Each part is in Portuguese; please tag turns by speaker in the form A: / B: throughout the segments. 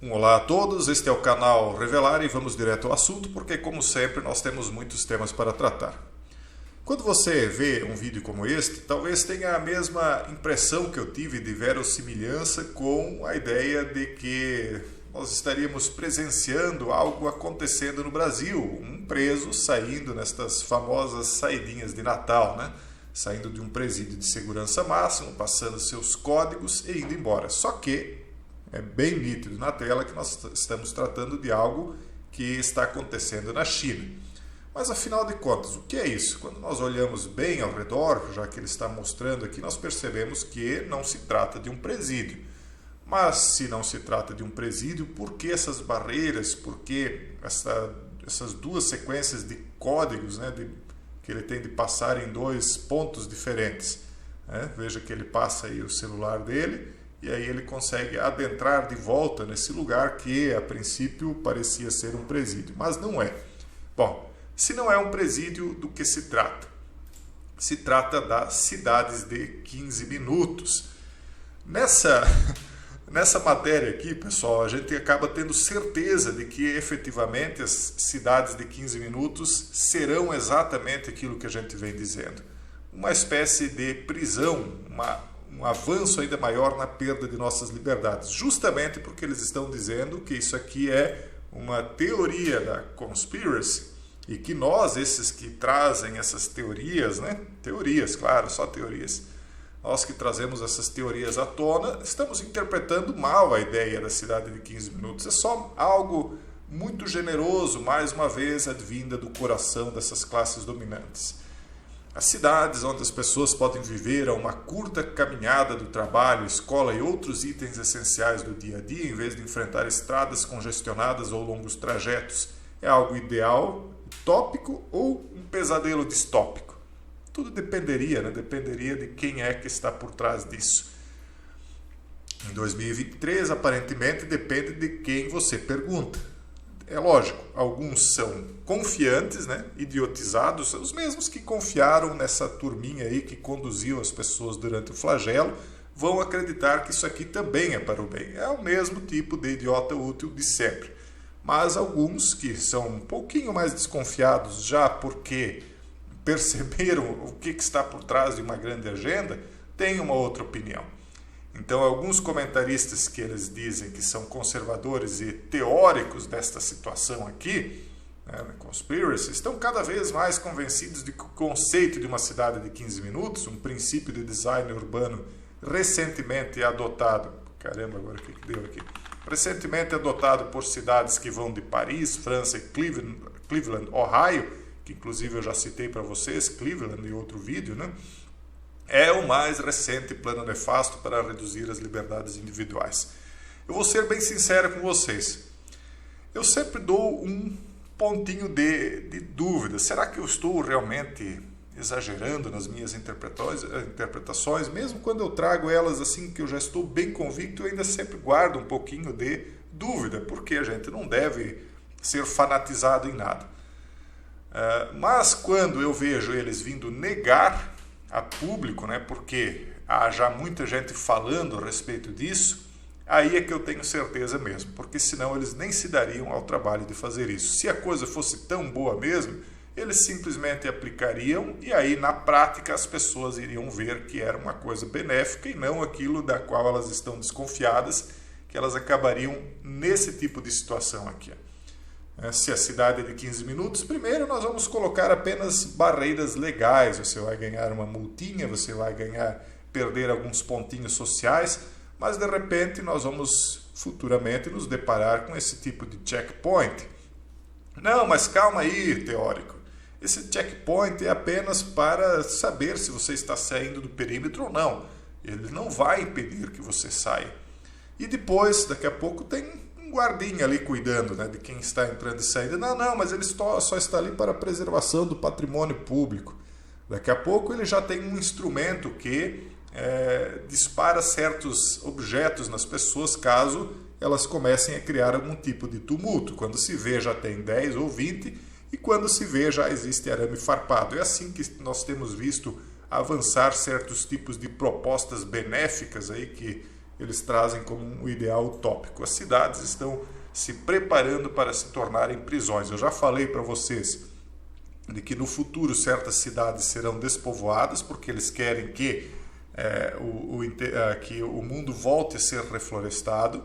A: Olá a todos, este é o canal Revelar e vamos direto ao assunto porque, como sempre, nós temos muitos temas para tratar. Quando você vê um vídeo como este, talvez tenha a mesma impressão que eu tive de verossimilhança com a ideia de que nós estaríamos presenciando algo acontecendo no Brasil, um preso saindo nestas famosas saidinhas de Natal, né? Saindo de um presídio de segurança máximo, passando seus códigos e indo embora. Só que é bem nítido na tela que nós estamos tratando de algo que está acontecendo na China. Mas afinal de contas, o que é isso? Quando nós olhamos bem ao redor, já que ele está mostrando aqui, nós percebemos que não se trata de um presídio. Mas se não se trata de um presídio, por que essas barreiras? Por que essas duas sequências de códigos, né, que ele tem de passar em dois pontos diferentes? Veja que ele passa aí o celular dele e aí ele consegue adentrar de volta nesse lugar que a princípio parecia ser um presídio, mas não é. Bom, se não é um presídio, do que se trata? Se trata das cidades de 15 minutos. Nessa matéria aqui, pessoal, a gente acaba tendo certeza de que efetivamente as cidades de 15 minutos serão exatamente aquilo que a gente vem dizendo. Uma espécie de prisão, um avanço ainda maior na perda de nossas liberdades, justamente porque eles estão dizendo que isso aqui é uma teoria da conspiracy e que nós, esses que trazem essas teorias, né? Teorias, claro, só teorias, nós que trazemos essas teorias à tona, estamos interpretando mal a ideia da cidade de 15 minutos. É só algo muito generoso, mais uma vez, advinda do coração dessas classes dominantes. As cidades onde as pessoas podem viver a uma curta caminhada do trabalho, escola e outros itens essenciais do dia a dia, em vez de enfrentar estradas congestionadas ou longos trajetos, é algo ideal, utópico ou um pesadelo distópico? Tudo dependeria, né? Dependeria de quem é que está por trás disso. Em 2023, aparentemente, depende de quem você pergunta. É lógico, alguns são confiantes, né, idiotizados, os mesmos que confiaram nessa turminha aí que conduziu as pessoas durante o flagelo, vão acreditar que isso aqui também é para o bem. É o mesmo tipo de idiota útil de sempre. Mas alguns que são um pouquinho mais desconfiados já porque perceberam o que está por trás de uma grande agenda, têm uma outra opinião. Então, alguns comentaristas que eles dizem que são conservadores e teóricos desta situação aqui, né, conspiracy, estão cada vez mais convencidos de que o conceito de uma cidade de 15 minutos, um princípio de design urbano recentemente adotado, agora o que deu aqui? Recentemente adotado por cidades que vão de Paris, França e Cleveland, Ohio, que inclusive eu já citei para vocês, Cleveland em outro vídeo, né? É o mais recente plano nefasto para reduzir as liberdades individuais. Eu vou ser bem sincero com vocês. Eu sempre dou um pontinho de dúvida. Será que eu estou realmente exagerando nas minhas interpretações? Mesmo quando eu trago elas assim que eu já estou bem convicto, eu ainda sempre guardo um pouquinho de dúvida, porque a gente não deve ser fanatizado em nada. Mas quando eu vejo eles vindo negar a público, né, porque há já muita gente falando a respeito disso, aí é que eu tenho certeza mesmo, porque senão eles nem se dariam ao trabalho de fazer isso. Se a coisa fosse tão boa mesmo, eles simplesmente aplicariam e aí na prática as pessoas iriam ver que era uma coisa benéfica e não aquilo da qual elas estão desconfiadas, que elas acabariam nesse tipo de situação aqui. Se a cidade é de 15 minutos, primeiro nós vamos colocar apenas barreiras legais. Você vai ganhar uma multinha, você vai perder alguns pontinhos sociais, mas de repente nós vamos futuramente nos deparar com esse tipo de checkpoint. Não, mas calma aí, teórico. Esse checkpoint é apenas para saber se você está saindo do perímetro ou não. Ele não vai impedir que você saia. E depois, daqui a pouco, tem um guardinha ali cuidando, né, de quem está entrando e saindo. Não, mas ele só está ali para a preservação do patrimônio público. Daqui a pouco ele já tem um instrumento que dispara certos objetos nas pessoas caso elas comecem a criar algum tipo de tumulto. Quando se vê já tem 10 ou 20 e quando se vê já existe arame farpado. É assim que nós temos visto avançar certos tipos de propostas benéficas aí que eles trazem como um ideal utópico. As cidades estão se preparando para se tornarem prisões. Eu já falei para vocês de que no futuro certas cidades serão despovoadas porque eles querem que o mundo volte a ser reflorestado.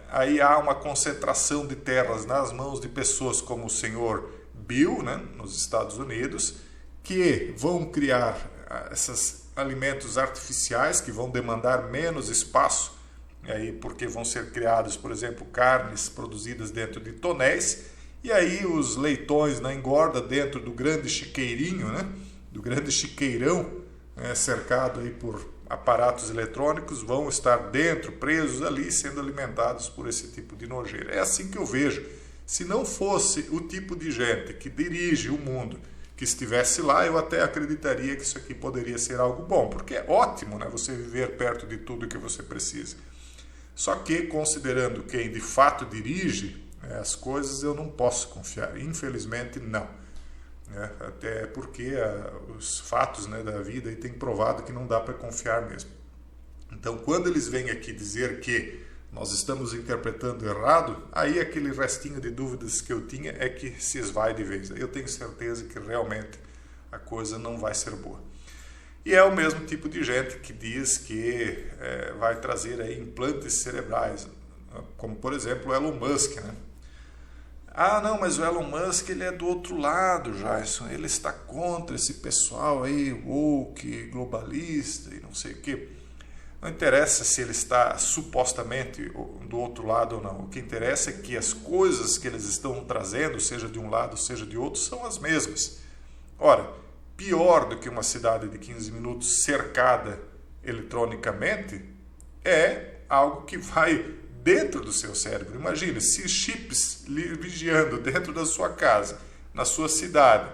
A: Aí há uma concentração de terras nas mãos de pessoas como o senhor Bill, nos Estados Unidos, que vão criar esses alimentos artificiais que vão demandar menos espaço, aí porque vão ser criados, por exemplo, carnes produzidas dentro de tonéis, e aí os leitões na engorda dentro do grande chiqueirinho, do grande chiqueirão, cercado aí por aparatos eletrônicos, vão estar dentro, presos ali, sendo alimentados por esse tipo de nojeira. É assim que eu vejo. Se não fosse o tipo de gente que dirige o mundo que estivesse lá, eu até acreditaria que isso aqui poderia ser algo bom, porque é ótimo, você viver perto de tudo que você precisa. Só que, considerando quem de fato dirige as coisas, eu não posso confiar. Infelizmente, não. Até porque os fatos da vida aí têm provado que não dá para confiar mesmo. Então, quando eles vêm aqui dizer que nós estamos interpretando errado, aí aquele restinho de dúvidas que eu tinha é que se esvai de vez. Eu tenho certeza que realmente a coisa não vai ser boa. E é o mesmo tipo de gente que diz que vai trazer aí implantes cerebrais, como por exemplo o Elon Musk, Ah, não, mas o Elon Musk ele é do outro lado, Jason. Ele está contra esse pessoal aí, woke, globalista e não sei o quê. Não interessa se ele está supostamente do outro lado ou não. O que interessa é que as coisas que eles estão trazendo, seja de um lado, seja de outro, são as mesmas. Ora, pior do que uma cidade de 15 minutos cercada eletronicamente é algo que vai dentro do seu cérebro. Imagine, se chips lhe vigiando dentro da sua casa, na sua cidade,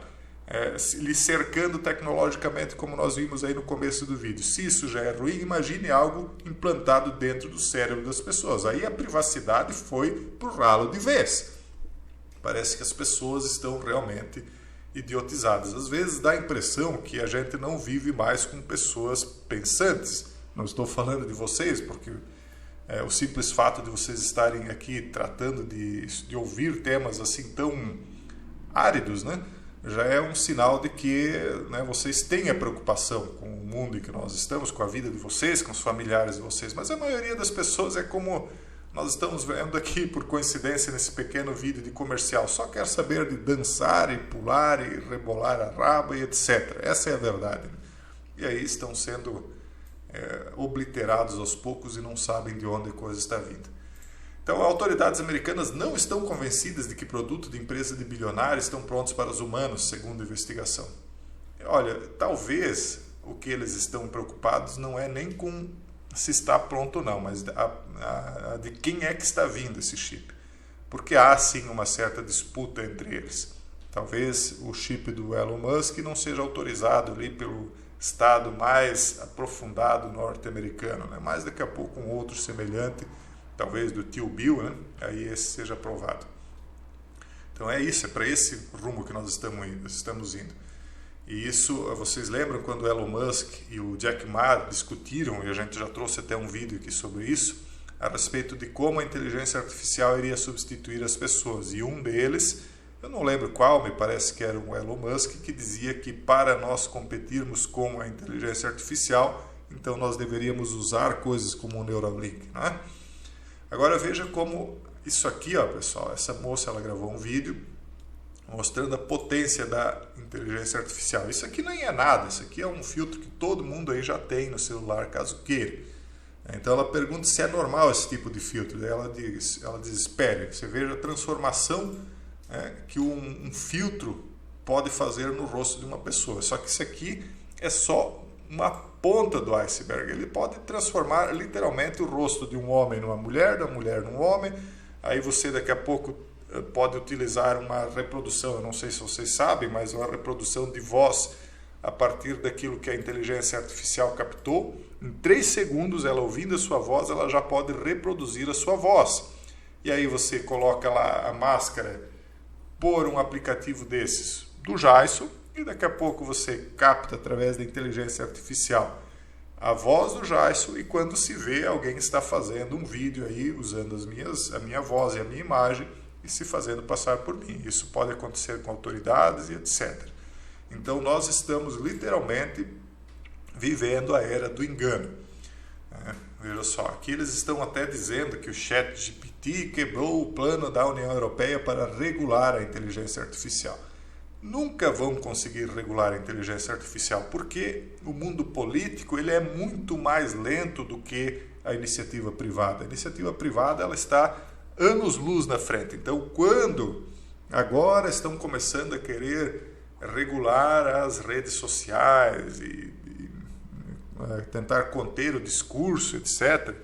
A: lhe cercando tecnologicamente, como nós vimos aí no começo do vídeo. Se isso já é ruim, imagine algo implantado dentro do cérebro das pessoas. Aí a privacidade foi pro ralo de vez. Parece que as pessoas estão realmente idiotizadas. Às vezes dá a impressão que a gente não vive mais com pessoas pensantes. Não estou falando de vocês, porque o simples fato de vocês estarem aqui tratando de ouvir temas assim tão áridos, já é um sinal de que vocês têm a preocupação com o mundo em que nós estamos, com a vida de vocês, com os familiares de vocês. Mas a maioria das pessoas é como nós estamos vendo aqui, por coincidência, nesse pequeno vídeo de comercial. Só quer saber de dançar e pular e rebolar a raba e etc. Essa é a verdade. E aí estão sendo obliterados aos poucos e não sabem de onde a coisa está vindo. Então, autoridades americanas não estão convencidas de que produtos de empresa de bilionários estão prontos para os humanos, segundo a investigação. Olha, talvez o que eles estão preocupados não é nem com se está pronto ou não, mas de quem é que está vindo esse chip. Porque há, sim, uma certa disputa entre eles. Talvez o chip do Elon Musk não seja autorizado ali pelo estado mais aprofundado norte-americano, mas daqui a pouco um outro semelhante, talvez do tio Bill, aí esse seja aprovado. Então é isso, é para esse rumo que nós estamos indo. E isso, vocês lembram quando o Elon Musk e o Jack Ma discutiram, e a gente já trouxe até um vídeo aqui sobre isso, a respeito de como a inteligência artificial iria substituir as pessoas. E um deles, eu não lembro qual, me parece que era o Elon Musk, que dizia que para nós competirmos com a inteligência artificial, então nós deveríamos usar coisas como o Neuralink, Agora veja como isso aqui, pessoal, essa moça ela gravou um vídeo mostrando a potência da inteligência artificial. Isso aqui nem é nada, isso aqui é um filtro que todo mundo aí já tem no celular, caso queira. Então ela pergunta se é normal esse tipo de filtro. Daí ela diz, espere, você veja a transformação que um filtro pode fazer no rosto de uma pessoa. Só que isso aqui é só uma ponta do iceberg. Ele pode transformar literalmente o rosto de um homem numa mulher, da mulher num homem. Aí você daqui a pouco pode utilizar uma reprodução, eu não sei se vocês sabem, mas uma reprodução de voz a partir daquilo que a inteligência artificial captou. Em 3 segundos, ela ouvindo a sua voz, ela já pode reproduzir a sua voz. E aí você coloca lá a máscara por um aplicativo desses do Jason, e daqui a pouco você capta através da inteligência artificial a voz do Jayson, e quando se vê, alguém está fazendo um vídeo aí usando a minha voz e a minha imagem e se fazendo passar por mim. Isso pode acontecer com autoridades e etc. Então nós estamos literalmente vivendo a era do engano. Veja só, aqui eles estão até dizendo que o ChatGPT quebrou o plano da União Europeia para regular a inteligência artificial. Nunca vão conseguir regular a inteligência artificial, porque o mundo político ele é muito mais lento do que a iniciativa privada. A iniciativa privada ela está anos-luz na frente. Então, quando agora estão começando a querer regular as redes sociais e tentar conter o discurso, etc.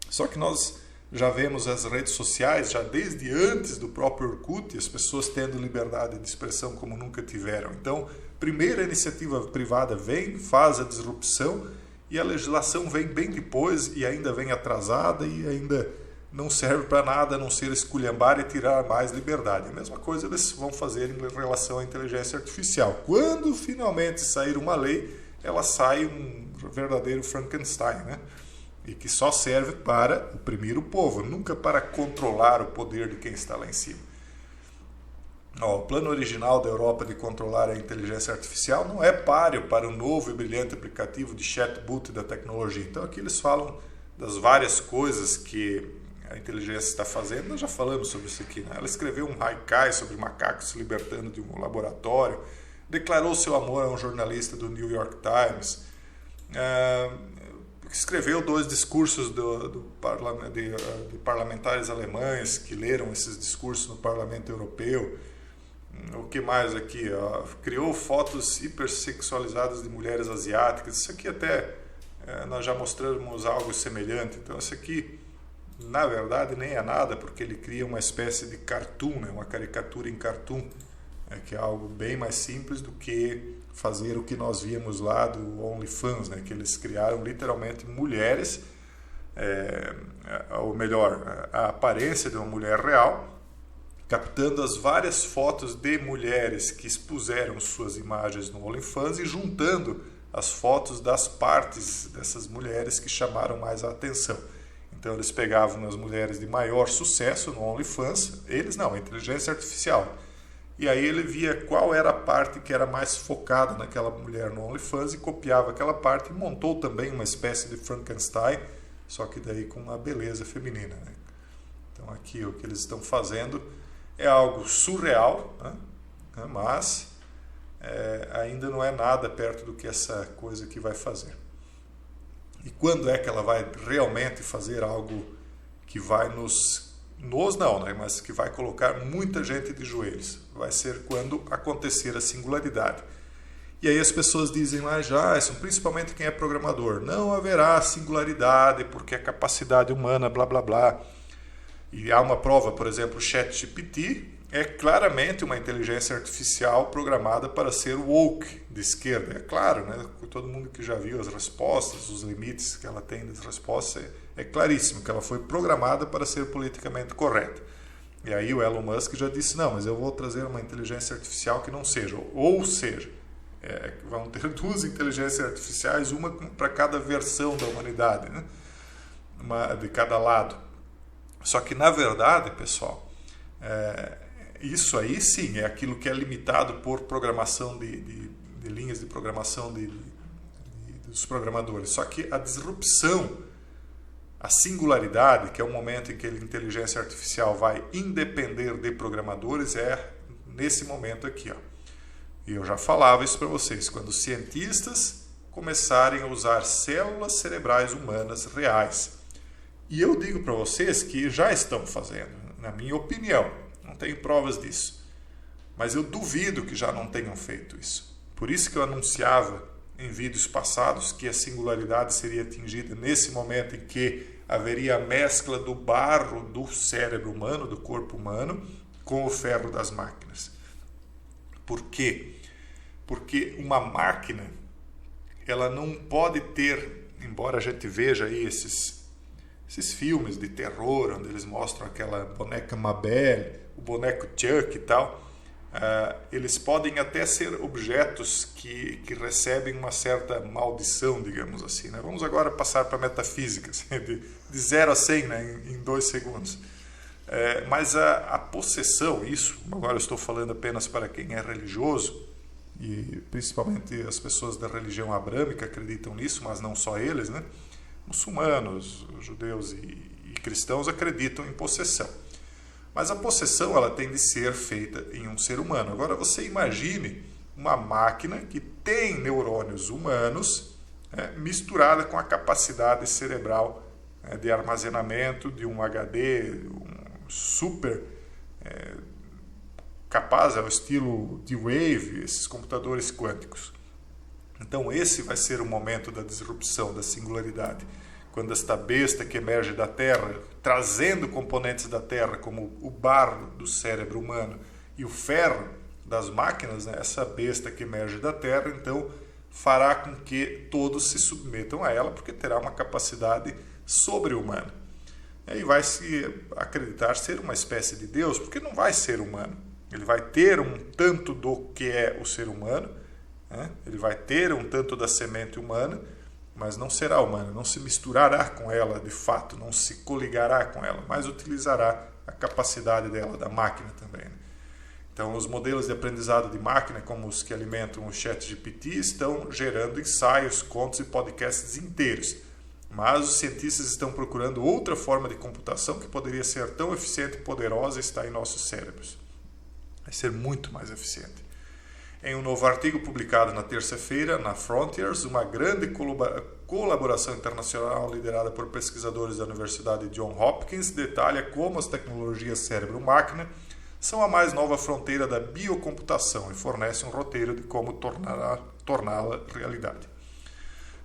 A: Só que nós já vemos as redes sociais, já desde antes do próprio Orkut, as pessoas tendo liberdade de expressão como nunca tiveram. Então, primeiro a iniciativa privada vem, faz a disrupção, e a legislação vem bem depois e ainda vem atrasada e ainda não serve para nada a não ser esculhambar e tirar mais liberdade. A mesma coisa eles vão fazer em relação à inteligência artificial. Quando finalmente sair uma lei, ela sai um verdadeiro Frankenstein, né? E que só serve para oprimir o povo, nunca para controlar o poder de quem está lá em cima. O plano original da Europa de controlar a inteligência artificial não é páreo para o novo e brilhante aplicativo de chatbot da tecnologia. Então aqui eles falam das várias coisas que a inteligência está fazendo. Nós já falamos sobre isso aqui, né? Ela escreveu um haikai sobre macacos se libertando de um laboratório, declarou seu amor a um jornalista do New York Times, escreveu 2 discursos de parlamentares alemães que leram esses discursos no Parlamento Europeu. O que mais aqui? Criou fotos hipersexualizadas de mulheres asiáticas. Isso aqui até nós já mostramos algo semelhante. Então isso aqui, na verdade, nem é nada, porque ele cria uma espécie de cartoon, né? Uma caricatura em cartoon, que é algo bem mais simples do que fazer o que nós víamos lá do OnlyFans, né? Que eles criaram literalmente mulheres, ou melhor, a aparência de uma mulher real, captando as várias fotos de mulheres que expuseram suas imagens no OnlyFans e juntando as fotos das partes dessas mulheres que chamaram mais a atenção. Então eles pegavam as mulheres de maior sucesso no OnlyFans, a inteligência artificial. E aí ele via qual era a parte que era mais focada naquela mulher no OnlyFans e copiava aquela parte e montou também uma espécie de Frankenstein, só que daí com uma beleza feminina, né? Então aqui o que eles estão fazendo é algo surreal, né? Mas ainda não é nada perto do que essa coisa aqui vai fazer. E quando é que ela vai realmente fazer algo que vai mas que vai colocar muita gente de joelhos? Vai ser quando acontecer a singularidade. E aí as pessoas dizem, Jayson, principalmente quem é programador, não haverá singularidade porque a capacidade humana, blá blá blá. E há uma prova, por exemplo, o ChatGPT é claramente uma inteligência artificial programada para ser woke de esquerda. É claro, né? Todo mundo que já viu as respostas, os limites que ela tem das respostas, é claríssimo que ela foi programada para ser politicamente correta. E aí o Elon Musk já disse, não, mas eu vou trazer uma inteligência artificial que não seja. Ou seja, vão ter 2 inteligências artificiais, uma para cada versão da humanidade, né? De cada lado. Só que, na verdade, pessoal, isso aí sim é aquilo que é limitado por programação de linhas de programação dos programadores. Só que a disrupção, a singularidade, que é o momento em que a inteligência artificial vai independer de programadores, é nesse momento aqui, ó. E eu já falava isso para vocês, quando os cientistas começarem a usar células cerebrais humanas reais. E eu digo para vocês que já estão fazendo, na minha opinião, não tenho provas disso, mas eu duvido que já não tenham feito isso. Por isso que eu anunciava em vídeos passados que a singularidade seria atingida nesse momento em que haveria a mescla do barro do cérebro humano, do corpo humano, com o ferro das máquinas. Por quê? Porque uma máquina, ela não pode ter, embora a gente veja aí esses filmes de terror, onde eles mostram aquela boneca Mabel, o boneco Chuck e tal, eles podem até ser objetos que recebem uma certa maldição, digamos assim, né? Vamos agora passar para a metafísica, assim, de 0 a 100, né, em 2 segundos. Mas a possessão, isso, agora eu estou falando apenas para quem é religioso, e principalmente as pessoas da religião abrâmica acreditam nisso, mas não só eles, né? Muçulmanos, judeus e cristãos acreditam em possessão. Mas a possessão ela tem de ser feita em um ser humano. Agora você imagine uma máquina que tem neurônios humanos, misturada com a capacidade cerebral de armazenamento de um HD, super capaz, ao estilo de Wave, esses computadores quânticos. Então esse vai ser o momento da disrupção, da singularidade. Quando esta besta que emerge da Terra, trazendo componentes da Terra, como o barro do cérebro humano e o ferro das máquinas, né? Essa besta que emerge da Terra, então, fará com que todos se submetam a ela, porque terá uma capacidade sobre-humana. E vai se acreditar ser uma espécie de Deus, porque não vai ser humano. Ele vai ter um tanto do que é o ser humano, né? Ele vai ter um tanto da semente humana, mas não será humana, não se misturará com ela de fato, não se coligará com ela, mas utilizará a capacidade dela, da máquina também. Então, os modelos de aprendizado de máquina, como os que alimentam o ChatGPT, estão gerando ensaios, contos e podcasts inteiros. Mas os cientistas estão procurando outra forma de computação que poderia ser tão eficiente e poderosa e está em nossos cérebros. Vai ser muito mais eficiente. Em um novo artigo publicado na terça-feira, na Frontiers, uma grande colaboração internacional liderada por pesquisadores da Universidade Johns Hopkins detalha como as tecnologias cérebro-máquina são a mais nova fronteira da biocomputação e fornece um roteiro de como torná-la realidade.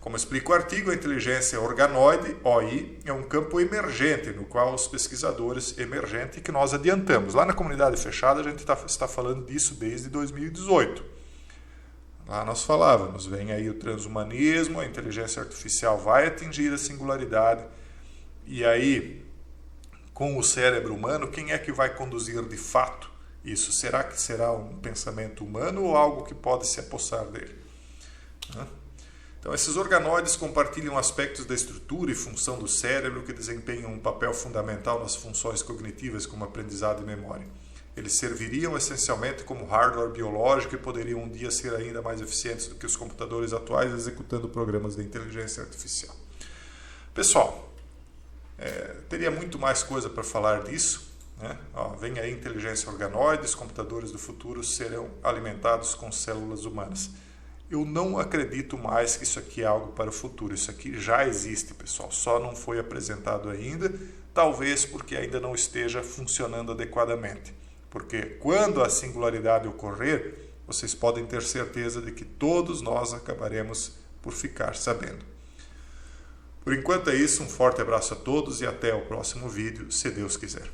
A: Como explica o artigo, a inteligência organoide, OI, é um campo emergente no qual os pesquisadores emergentes que nós adiantamos. Lá na comunidade fechada a gente está falando disso desde 2018. Lá nós falávamos, vem aí o transhumanismo, a inteligência artificial vai atingir a singularidade, e aí, com o cérebro humano, quem é que vai conduzir de fato isso? Será que será um pensamento humano ou algo que pode se apossar dele? Então, esses organoides compartilham aspectos da estrutura e função do cérebro que desempenham um papel fundamental nas funções cognitivas como aprendizado e memória. Eles serviriam essencialmente como hardware biológico e poderiam um dia ser ainda mais eficientes do que os computadores atuais executando programas de inteligência artificial. Pessoal, teria muito mais coisa para falar disso, né? Vem aí inteligência organoide, os computadores do futuro serão alimentados com células humanas. Eu não acredito mais que isso aqui é algo para o futuro. Isso aqui já existe, pessoal. Só não foi apresentado ainda, talvez porque ainda não esteja funcionando adequadamente. Porque quando a singularidade ocorrer, vocês podem ter certeza de que todos nós acabaremos por ficar sabendo. Por enquanto é isso, um forte abraço a todos e até o próximo vídeo, se Deus quiser.